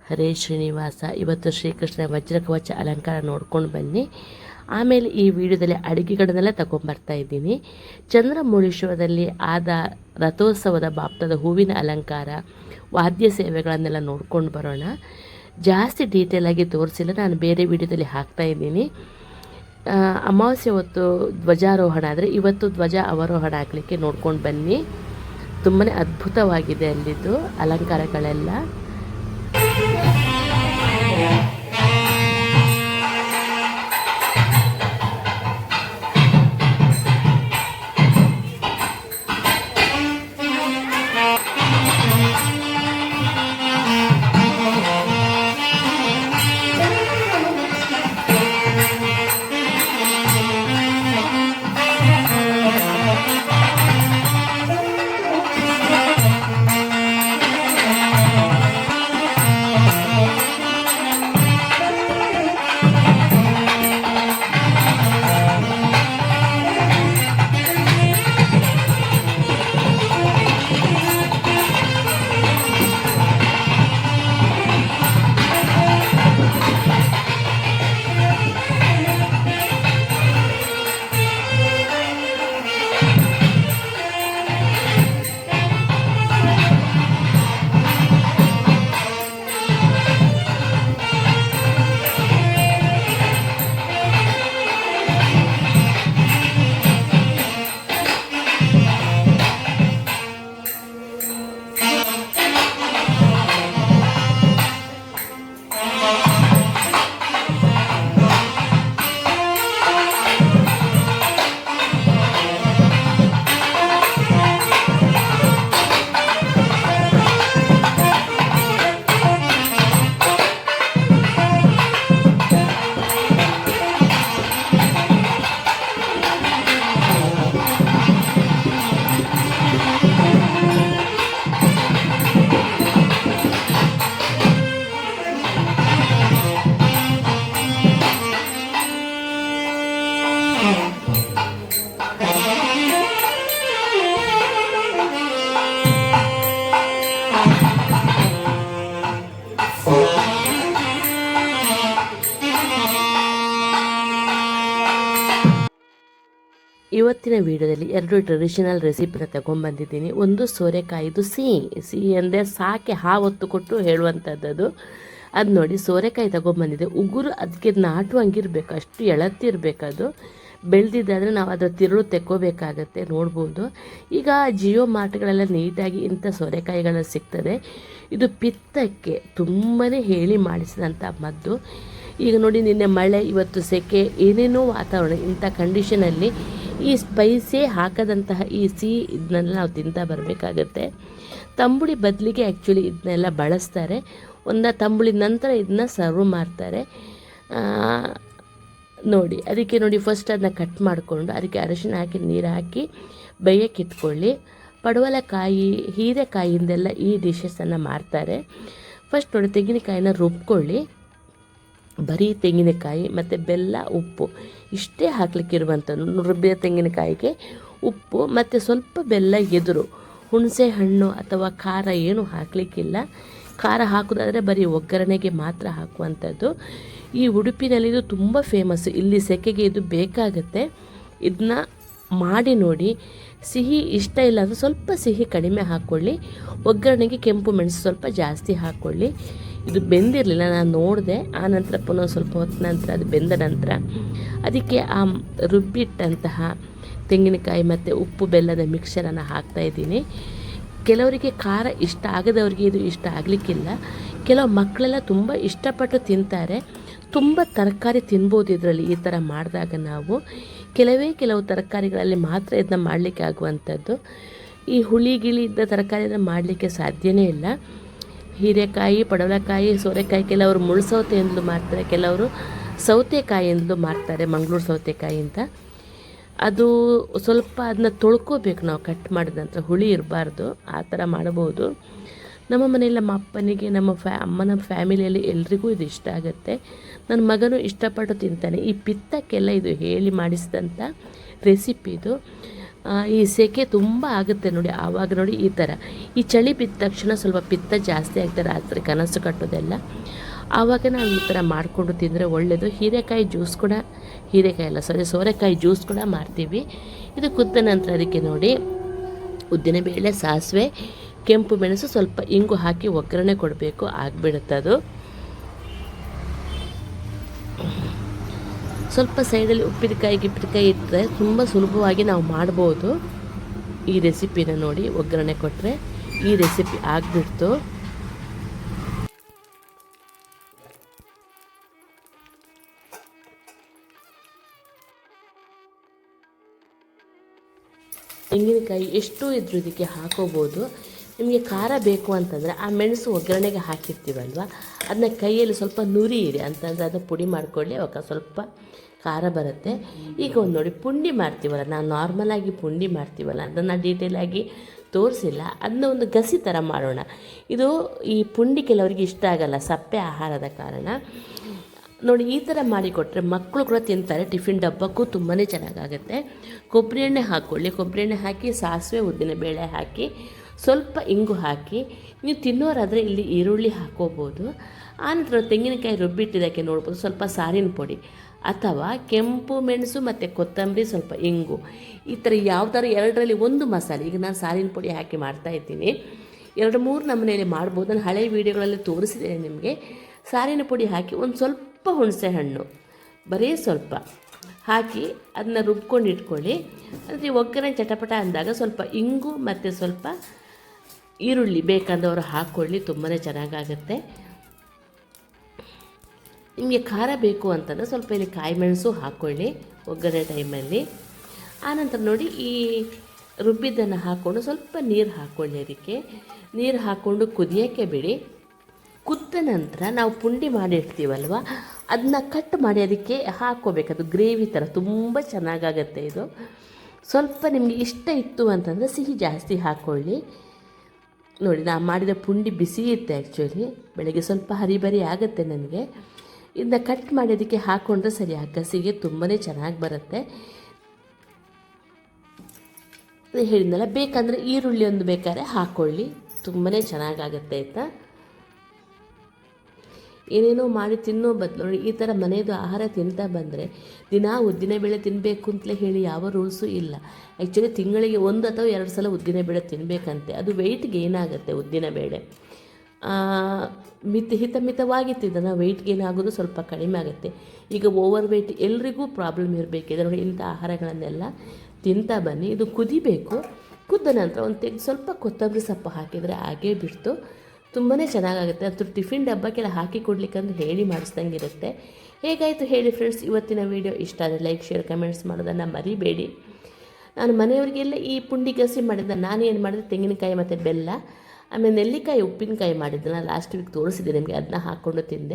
ಹರೇ ಶ್ರೀನಿವಾಸ. ಇವತ್ತು ಶ್ರೀಕೃಷ್ಣ ವಜ್ರಕವಚ ಅಲಂಕಾರ ನೋಡ್ಕೊಂಡು ಬನ್ನಿ. ಆಮೇಲೆ ಈ ವಿಡಿಯೋದಲ್ಲಿ ಅಡುಗೆಗಳನ್ನೆಲ್ಲ ತಗೊಂಬರ್ತಾ ಇದ್ದೀನಿ. ಚಂದ್ರಮೌಳೀಶ್ವರದಲ್ಲಿ ಆದ ರಥೋತ್ಸವದ ಬಾಪ್ತದ ಹೂವಿನ ಅಲಂಕಾರ, ವಾದ್ಯ ಸೇವೆಗಳನ್ನೆಲ್ಲ ನೋಡ್ಕೊಂಡು ಬರೋಣ. ಜಾಸ್ತಿ ಡೀಟೇಲಾಗಿ ತೋರಿಸಿಲ್ಲ, ನಾನು ಬೇರೆ ವಿಡಿಯೋದಲ್ಲಿ ಹಾಕ್ತಾ ಇದ್ದೀನಿ. ಅಮಾವಾಸ್ಯೆ ಹೊತ್ತು ಧ್ವಜಾರೋಹಣ ಆದರೆ ಇವತ್ತು ಧ್ವಜ ಅವರೋಹಣ ಆಗಲಿಕ್ಕೆ ನೋಡ್ಕೊಂಡು ಬನ್ನಿ. ತುಂಬಾ ಅದ್ಭುತವಾಗಿದೆ ಅಲ್ಲಿದ್ದು ಅಲಂಕಾರಗಳೆಲ್ಲ. ಇವತ್ತಿನ ವಿಡಿಯೋದಲ್ಲಿ 2 ಟ್ರೆಡಿಷನಲ್ ರೆಸಿಪಿನ ತಗೊಂಡ್ಬಂದಿದ್ದೀನಿ. ಒಂದು ಸೋರೆಕಾಯಿದು ಸಿಹಿ ಅಂದರೆ ಸಾಕೆ ಹಾವೊತ್ತು ಕೊಟ್ಟು ಹೇಳುವಂಥದ್ದು. ಅದು ನೋಡಿ, ಸೋರೆಕಾಯಿ ತಗೊಂಡ್ಬಂದಿದೆ. ಉಗುರು ಅದಕ್ಕೆ ನಾಟುವಂಗಿರಬೇಕು, ಅಷ್ಟು ಎಳತ್ತಿರಬೇಕದು. ಬೆಳೆದಿದ್ದಾದರೆ ನಾವು ಅದರ ತಿರುಳು ತೆಕ್ಕೋಬೇಕಾಗತ್ತೆ, ನೋಡ್ಬೋದು. ಈಗ ಜಿಯೋ ಮಾರ್ಟ್ಗಳೆಲ್ಲ ನೀಟಾಗಿ ಇಂಥ ಸೋರೆಕಾಯಿಗಳು ಸಿಗ್ತದೆ. ಇದು ಪಿತ್ತಕ್ಕೆ ತುಂಬಾ ಹೇಳಿ ಮಾಡಿಸಿದಂಥ ಮದ್ದು. ಈಗ ನೋಡಿ, ನಿನ್ನೆ ಮಳೆ, ಇವತ್ತು ಸೆಕೆ, ಏನೇನೋ ವಾತಾವರಣ, ಇಂಥ ಕಂಡೀಷನಲ್ಲಿ ಈ ಸ್ಪೈಸೇ ಹಾಕದಂತಹ ಈ ಸಿಹಿ ಇದನ್ನೆಲ್ಲ ನಾವು ತಿಂತಾ ಬರಬೇಕಾಗತ್ತೆ. ತಂಬುಳಿ ಬದಲಿಗೆ ಆ್ಯಕ್ಚುಲಿ ಇದನ್ನೆಲ್ಲ ಬಳಸ್ತಾರೆ. ತಂಬುಳಿ ನಂತರ ಇದನ್ನ ಸರ್ವ್ ಮಾಡ್ತಾರೆ. ನೋಡಿ, ಅದಕ್ಕೆ ನೋಡಿ, ಫಸ್ಟ್ ಅದನ್ನ ಕಟ್ ಮಾಡಿಕೊಂಡು ಅದಕ್ಕೆ ಅರಿಶಿನ ಹಾಕಿ ನೀರು ಹಾಕಿ ಬೇಯಕ್ಕೆ ಇಟ್ಕೊಳ್ಳಿ. ಪಡವಲಕಾಯಿ, ಹೀರೆಕಾಯಿಂದೆಲ್ಲ ಈ ಡಿಶಸನ್ನು ಮಾಡ್ತಾರೆ. ಫಸ್ಟ್ ನೋಡಿ, ತೆಂಗಿನಕಾಯಿನ ರುಬ್ಕೊಳ್ಳಿ. ಬರೀ ತೆಂಗಿನಕಾಯಿ ಮತ್ತು ಬೆಲ್ಲ, ಉಪ್ಪು ಇಷ್ಟೇ ಹಾಕ್ಲಿಕ್ಕಿರುವಂಥದ್ದು. ರುಬ್ಬಿದ ತೆಂಗಿನಕಾಯಿಗೆ ಉಪ್ಪು ಮತ್ತು ಸ್ವಲ್ಪ ಬೆಲ್ಲ, ಎದುರು ಹುಣಸೆ ಹಣ್ಣು ಅಥವಾ ಖಾರ ಏನು ಹಾಕಲಿಕ್ಕಿಲ್ಲ. ಖಾರ ಹಾಕೋದಾದರೆ ಬರೀ ಒಗ್ಗರಣೆಗೆ ಮಾತ್ರ ಹಾಕುವಂಥದ್ದು. ಈ ಉಡುಪಿನಲ್ಲಿ ಇದು ತುಂಬ ಫೇಮಸ್ಸು. ಇಲ್ಲಿ ಸೆಕೆಗೆ ಇದು ಬೇಕಾಗತ್ತೆ. ಇದನ್ನ ಮಾಡಿ ನೋಡಿ. ಸಿಹಿ ಇಷ್ಟ ಇಲ್ಲ ಅಂದರೆ ಸ್ವಲ್ಪ ಸಿಹಿ ಕಡಿಮೆ ಹಾಕ್ಕೊಳ್ಳಿ. ಒಗ್ಗರಣೆಗೆ ಕೆಂಪು ಮೆಣಸು ಸ್ವಲ್ಪ ಜಾಸ್ತಿ ಹಾಕ್ಕೊಳ್ಳಿ. ಇದು ಬೆಂದಿರಲಿಲ್ಲ, ನಾನು ನೋಡಿದೆ. ಆನಂತರ ಪುನಃ ಸ್ವಲ್ಪ ಹೊತ್ತು ನಂತರ ಅದು ಬೆಂದ ನಂತರ ಅದಕ್ಕೆ ಆ ರುಬ್ಬಿಟ್ಟಂತಹ ತೆಂಗಿನಕಾಯಿ ಮತ್ತು ಉಪ್ಪು ಬೆಲ್ಲದ ಮಿಕ್ಸರನ್ನು ಹಾಕ್ತಾಯಿದ್ದೀನಿ. ಕೆಲವರಿಗೆ ಖಾರ ಇಷ್ಟ ಆಗದವರಿಗೆ ಇದು ಇಷ್ಟ ಆಗಲಿಕ್ಕಿಲ್ಲ. ಕೆಲವು ಮಕ್ಕಳೆಲ್ಲ ತುಂಬ ಇಷ್ಟಪಟ್ಟು ತಿಂತಾರೆ. ತುಂಬ ತರಕಾರಿ ತಿನ್ಬೋದು ಇದರಲ್ಲಿ. ಈ ಥರ ಮಾಡಿದಾಗ ನಾವು ಕೆಲವು ತರಕಾರಿಗಳಲ್ಲಿ ಮಾತ್ರ ಇದನ್ನ ಮಾಡಲಿಕ್ಕೆ ಆಗುವಂಥದ್ದು. ಈ ಹುಳಿ ಗಿಳಿ ಇದ್ದ ತರಕಾರಿನ ಮಾಡಲಿಕ್ಕೆ ಸಾಧ್ಯವೇ ಇಲ್ಲ. ಹೀರೆಕಾಯಿ, ಪಡವಲಕಾಯಿ, ಸೋರೆಕಾಯಿ ಕೆಲವರು ಮುಳ್ಳು ಸೌತೆಯಿಂದಲೂ ಮಾಡ್ತಾರೆ, ಕೆಲವರು ಸೌತೆಕಾಯಿಯಿಂದಲೂ ಮಾಡ್ತಾರೆ, ಮಂಗಳೂರು ಸೌತೆಕಾಯಿ ಅಂತ. ಅದು ಸ್ವಲ್ಪ ಅದನ್ನ ತೊಳ್ಕೋಬೇಕು ನಾವು, ಕಟ್ ಮಾಡಿದ ನಂತರ ಹುಳಿ ಇರಬಾರ್ದು, ಆ ಥರ ಮಾಡಬಹುದು. ನಮ್ಮ ಮನೆಯಲ್ಲಿ ನಮ್ಮ ಅಪ್ಪನಿಗೆ, ನಮ್ಮ ಅಮ್ಮನ ಫ್ಯಾಮಿಲಿಯಲ್ಲಿ ಎಲ್ರಿಗೂ ಇದು ಇಷ್ಟ ಆಗುತ್ತೆ. ನನ್ನ ಮಗನೂ ಇಷ್ಟಪಟ್ಟು ತಿಂತಾನೆ. ಈ ಪಿತ್ತಕ್ಕೆಲ್ಲ ಇದು ಹೇಳಿ ಮಾಡಿಸಿದಂಥ ರೆಸಿಪಿ ಇದು. ಈ ಸೆಕೆ ತುಂಬ ಆಗುತ್ತೆ ನೋಡಿ, ಆವಾಗ ನೋಡಿ ಈ ಥರ ಈ ಚಳಿ ಬಿದ್ದ ತಕ್ಷಣ ಸ್ವಲ್ಪ ಪಿತ್ತ ಜಾಸ್ತಿ ಆಗ್ತದೆ ರಾತ್ರಿ ಕನಸು ಕಟ್ಟೋದೆಲ್ಲ. ಆವಾಗ ನಾವು ಈ ಥರ ಮಾಡಿಕೊಂಡು ತಿಂದರೆ ಒಳ್ಳೆಯದು. ಹೀರೆಕಾಯಿ ಜ್ಯೂಸ್ ಕೂಡ, ಹೀರೆಕಾಯಿ ಅಲ್ಲ ಸೋರೆಕಾಯಿ ಜ್ಯೂಸ್ ಕೂಡ ಮಾಡ್ತೀವಿ. ಇದು ಕುದ್ದ ನಂತರ ಅದಕ್ಕೆ ನೋಡಿ ಉದ್ದಿನಬೇಳೆ, ಸಾಸಿವೆ, ಕೆಂಪು ಮೆಣಸು, ಸ್ವಲ್ಪ ಇಂಗು ಹಾಕಿ ಒಗ್ಗರಣೆ ಕೊಡಬೇಕು, ಆಗಿಬಿಡುತ್ತೆ ಅದು. ಸ್ವಲ್ಪ ಸೈಡಲ್ಲಿ ಉಪ್ಪಿನಕಾಯಿ ಗಿಪ್ಪಿನಕಾಯಿ ಇಟ್ಟರೆ ತುಂಬ ಸುಲಭವಾಗಿ ನಾವು ಮಾಡ್ಬೋದು. ಈ ರೆಸಿಪಿನ ನೋಡಿ ಒಗ್ಗರಣೆ ಕೊಟ್ಟರೆ ಈ ರೆಸಿಪಿ ಆಗಿಬಿಡ್ತು. ತೆಂಗಿನಕಾಯಿ ಎಷ್ಟು ಇದ್ರೂ ಇದಕ್ಕೆ ಹಾಕೋಬೋದು. ನಿಮಗೆ ಖಾರ ಬೇಕು ಅಂತಂದರೆ ಆ ಮೆಣಸು ಒಗ್ಗರಣೆಗೆ ಹಾಕಿರ್ತೀವಲ್ವ, ಅದನ್ನ ಕೈಯಲ್ಲಿ ಸ್ವಲ್ಪ ನುರಿಯಿರಿ ಅಂತಂದರೆ ಅದನ್ನ ಪುಡಿ ಮಾಡಿಕೊಳ್ಳಿ, ಅವಾಗ ಸ್ವಲ್ಪ ಖಾರ ಬರುತ್ತೆ. ಈಗ ಒಂದು ನೋಡಿ ಪುಂಡಿ ಮಾಡ್ತೀವಲ್ಲ, ನಾವು ನಾರ್ಮಲಾಗಿ ಪುಂಡಿ ಮಾಡ್ತೀವಲ್ಲ, ಅದನ್ನು ಡೀಟೇಲಾಗಿ ತೋರಿಸಿಲ್ಲ, ಅದನ್ನ ಒಂದು ಗಸಿ ಥರ ಮಾಡೋಣ. ಇದು ಈ ಪುಂಡಿ ಕೆಲವರಿಗೆ ಇಷ್ಟ ಆಗಲ್ಲ ಸಪ್ಪೆ ಆಹಾರದ ಕಾರಣ. ನೋಡಿ ಈ ಥರ ಮಾಡಿಕೊಟ್ರೆ ಮಕ್ಕಳು ಕೂಡ ತಿಂತಾರೆ, ಟಿಫಿನ್ ಡಬ್ಬಕ್ಕೂ ತುಂಬಾ ಚೆನ್ನಾಗಾಗುತ್ತೆ. ಕೊಬ್ಬರಿ ಎಣ್ಣೆ ಹಾಕ್ಕೊಳ್ಳಿ, ಕೊಬ್ಬರಿ ಎಣ್ಣೆ ಹಾಕಿ ಸಾಸಿವೆ ಉದ್ದಿನಬೇಳೆ ಹಾಕಿ ಸ್ವಲ್ಪ ಇಂಗು ಹಾಕಿ, ನೀವು ತಿನ್ನೋರಾದರೆ ಇಲ್ಲಿ ಈರುಳ್ಳಿ ಹಾಕೋಬೋದು. ಆನಂತರ ತೆಂಗಿನಕಾಯಿ ರುಬ್ಬಿಟ್ಟಿದ್ದಕ್ಕೆ ನೋಡ್ಬೋದು ಸ್ವಲ್ಪ ಸಾರಿನ ಪುಡಿ ಅಥವಾ ಕೆಂಪು ಮೆಣಸು ಮತ್ತು ಕೊತ್ತಂಬರಿ, ಸ್ವಲ್ಪ ಇಂಗು, ಈ ಥರ ಯಾವ್ದಾದ್ರು ಎರಡರಲ್ಲಿ ಒಂದು ಮಸಾಲೆ. ಈಗ ನಾನು ಸಾರಿನ ಪುಡಿ ಹಾಕಿ ಮಾಡ್ತಾಯಿದ್ದೀನಿ, 2-3 ನಮೂನೆಯಲ್ಲಿ ಮಾಡ್ಬೋದು. ನಾನು ಹಳೆಯ ವೀಡಿಯೋಗಳಲ್ಲಿ ತೋರಿಸಿದ್ದೇನೆ ನಿಮಗೆ. ಸಾರಿನ ಪುಡಿ ಹಾಕಿ ಒಂದು ಸ್ವಲ್ಪ ಹುಣಸೆ ಹಣ್ಣು, ಬರೀ ಸ್ವಲ್ಪ ಹಾಕಿ ಅದನ್ನ ರುಬ್ಕೊಂಡು ಇಟ್ಕೊಳ್ಳಿ. ಅಂದರೆ ಒಗ್ಗರಣೆ ಚಟಪಟ ಅಂದಾಗ ಸ್ವಲ್ಪ ಇಂಗು ಮತ್ತು ಸ್ವಲ್ಪ ಈರುಳ್ಳಿ ಬೇಕಂದವರು ಹಾಕ್ಕೊಳ್ಳಿ, ತುಂಬಾ ಚೆನ್ನಾಗಾಗುತ್ತೆ. ನಿಮಗೆ ಖಾರ ಬೇಕು ಅಂತಂದರೆ ಸ್ವಲ್ಪ ಇಲ್ಲಿ ಕಾಯಿ ಮೆಣಸು ಹಾಕ್ಕೊಳ್ಳಿ ಒಗ್ಗರಣೆ ಟೈಮಲ್ಲಿ. ಆನಂತರ ನೋಡಿ ಈ ರುಬ್ಬಿದ್ದನ್ನು ಹಾಕ್ಕೊಂಡು ಸ್ವಲ್ಪ ನೀರು ಹಾಕ್ಕೊಳ್ಳಿ. ಅದಕ್ಕೆ ನೀರು ಹಾಕ್ಕೊಂಡು ಕುದಿಯೋಕ್ಕೆ ಬಿಡಿ. ಕುದ್ದ ನಂತರ ನಾವು ಪುಂಡಿ ಮಾಡಿರ್ತೀವಲ್ವ, ಅದನ್ನ ಕಟ್ ಮಾಡಿ ಅದಕ್ಕೆ ಹಾಕ್ಕೋಬೇಕದು ಗ್ರೇವಿ ಥರ, ತುಂಬ ಚೆನ್ನಾಗಾಗತ್ತೆ ಇದು. ಸ್ವಲ್ಪ ನಿಮಗೆ ಇಷ್ಟ ಇತ್ತು ಅಂತಂದರೆ ಸಿಹಿ ಜಾಸ್ತಿ ಹಾಕ್ಕೊಳ್ಳಿ. ನೋಡಿ ನಾನು ಮಾಡಿದ ಪುಂಡಿ ಬಿಸಿ ಇತ್ತು ಆ್ಯಕ್ಚುಲಿ, ಬೆಳಗ್ಗೆ ಸ್ವಲ್ಪ ಹರಿಬರಿ ಆಗುತ್ತೆ ನನಗೆ. ಇದನ್ನ ಕಟ್ ಮಾಡಿ ಅದಕ್ಕೆ ಹಾಕ್ಕೊಂಡ್ರೆ ಸರಿ, ಗಸಿಗೆ ತುಂಬಾ ಚೆನ್ನಾಗಿ ಬರುತ್ತೆ. ಹೇಳಿದ್ನಲ್ಲ, ಬೇಕಂದರೆ ಈರುಳ್ಳಿ ಒಂದು ಬೇಕಾದ್ರೆ ಹಾಕ್ಕೊಳ್ಳಿ, ತುಂಬಾ ಚೆನ್ನಾಗಾಗುತ್ತೆ ಆಯಿತಾ. ಏನೇನೋ ಮಾಡಿ ತಿನ್ನೋ ಬದಲು ನೋಡಿ ಈ ಥರ ಮನೆಯದು ಆಹಾರ ತಿಂತಾ ಬಂದರೆ, ದಿನ ಉದ್ದಿನಬೇಳೆ ತಿನ್ನಬೇಕು ಅಂತಲೇ ಹೇಳಿ ಯಾವ ರೂಲ್ಸು ಇಲ್ಲ. ಆ್ಯಕ್ಚುಲಿ ತಿಂಗಳಿಗೆ 1 ಅಥವಾ 2 ಸಲ ಉದ್ದಿನಬೇಳೆ ತಿನ್ನಬೇಕಂತೆ, ಅದು ವೆಯ್ಟ್ ಗೇನ್ ಆಗುತ್ತೆ ಉದ್ದಿನಬೇಳೆ. ಹಿತಮಿತವಾಗಿ ತಿಂದರೆ ವೆಯ್ಟ್ ಗೇನ್ ಆಗೋದು ಸ್ವಲ್ಪ ಕಡಿಮೆ ಆಗುತ್ತೆ. ಈಗ ಓವರ್ ವೆಯ್ಟ್ ಎಲ್ರಿಗೂ ಪ್ರಾಬ್ಲಮ್ ಇರಬೇಕಿದೆ ನೋಡಿ, ಇಂಥ ಆಹಾರಗಳನ್ನೆಲ್ಲ ತಿಂತಾ ಬನ್ನಿ. ಇದು ಕುದಿಬೇಕು, ಕುದ್ದ ನಂತರ ಒಂದು ಸ್ವಲ್ಪ ಕೊತ್ತಂಬರಿ ಸೊಪ್ಪು ಹಾಕಿದರೆ ಹಾಗೇ ಬಿಡ್ತು, ತುಂಬಾ ಚೆನ್ನಾಗಾಗುತ್ತೆ. ಅದು ಟಿಫಿನ್ ಡಬ್ಬಕ್ಕೆಲ್ಲ ಹಾಕಿ ಕೊಡ್ಲಿಕ್ಕಂದ್ರೆ ಹೇಳಿ ಮಾಡಿಸ್ದಂಗೆ ಇರುತ್ತೆ. ಹೇಗಾಯಿತು ಹೇಳಿ ಫ್ರೆಂಡ್ಸ್, ಇವತ್ತಿನ ವೀಡಿಯೋ ಇಷ್ಟ ಆದರೆ ಲೈಕ್, ಶೇರ್, ಕಮೆಂಟ್ಸ್ ಮಾಡೋದನ್ನು ಮರಿಬೇಡಿ. ನಾನು ಮನೆಯವರಿಗೆಲ್ಲ ಈ ಪುಂಡಿ ಗಸಿ ಮಾಡಿದ್ದೆ. ನಾನು ಏನು ಮಾಡಿದೆ, ತೆಂಗಿನಕಾಯಿ ಮತ್ತು ಬೆಲ್ಲ, ಆಮೇಲೆ ನೆಲ್ಲಿಕಾಯಿ ಉಪ್ಪಿನಕಾಯಿ ಮಾಡಿದ್ದೆಲ್ಲ ಲಾಸ್ಟ್ ವೀಕ್ ತೋರಿಸಿದೆ ನಿಮಗೆ, ಅದನ್ನ ಹಾಕ್ಕೊಂಡು ತಿಂದೆ.